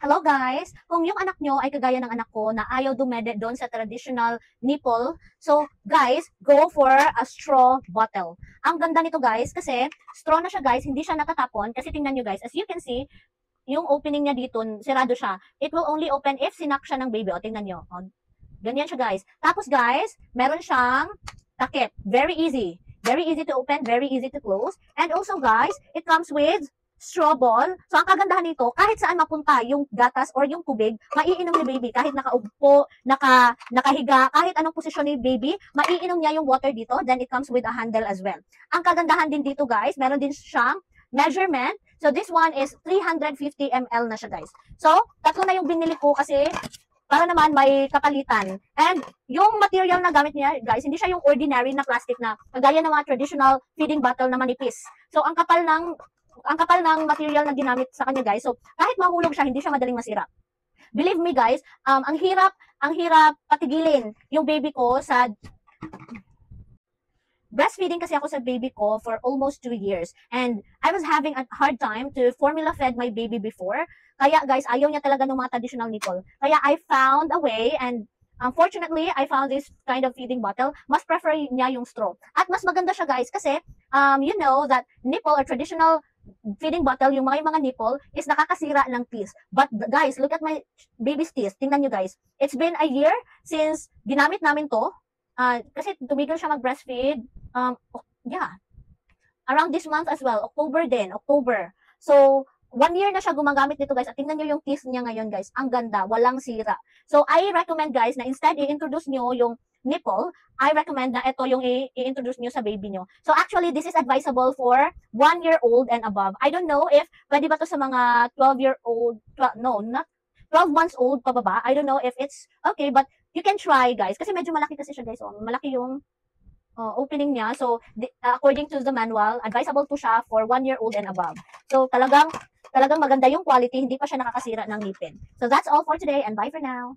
Hello guys! Kung yung anak nyo ay kagaya ng anak ko na ayaw dumede doon sa traditional nipple, so guys, go for a straw bottle. Ang ganda nito guys kasi straw na siya guys, hindi siya natatapon kasi tingnan nyo guys, as you can see, yung opening niya dito, sirado siya. It will only open if sinak siya ng baby. O, tingnan nyo. O, ganyan siya guys. Tapos guys, meron siyang takip. Very easy. Very easy to open, very easy to close. And also guys, it comes with straw ball. So, ang kagandahan nito, kahit saan mapunta yung gatas or yung tubig, maiinom ni baby. Kahit nakaupo, nakahiga, kahit anong posisyon ni baby, maiinom niya yung water dito. Then, it comes with a handle as well. Ang kagandahan din dito, guys, meron din siyang measurement. So, this one is 350 ml na siya, guys. So, tatlo na yung binili ko kasi para naman may kapalitan. And yung material na gamit niya, guys, hindi siya yung ordinary na plastic na kagaya ng mga traditional feeding bottle na manipis. So, ang kapal ng material na ginamit sa kanya guys. So, kahit mahulog siya, hindi siya madaling masira. Believe me guys, ang hirap patigilin yung baby ko sa breastfeeding kasi ako sa baby ko for almost 2 years. And I was having a hard time to formula fed my baby before. Kaya guys, ayaw niya talaga ng mga traditional nipple. Kaya I found a way and unfortunately, I found this kind of feeding bottle. Mas prefer niya yung straw. At mas maganda siya guys kasi you know that nipple or traditional feeding bottle, yung mga nipple is nakakasira ng teeth. But guys, look at my baby's teeth. Tingnan nyo guys. It's been a year since ginamit namin to. Kasi tumigil siya mag-breastfeed. Yeah. Around this month as well. October. So, 1 year na siya gumagamit nito guys. At tingnan nyo yung teeth niya ngayon guys. Ang ganda. Walang sira. So, I recommend guys na instead i-introduce nyo yung nipple, I recommend na ito yung i-introduce nyo sa baby nyo. So actually, this is advisable for 1-year-old and above. I don't know if pwede ba to sa mga 12-year-old, no, not 12 months old pababa. I don't know if it's okay, but you can try guys. Kasi medyo malaki kasi siya guys. Oh. Malaki yung opening niya. So, according to the manual, advisable to siya for 1-year-old and above. So, talagang maganda yung quality. Hindi pa siya nakakasira ng ngipin. So, that's all for today and bye for now.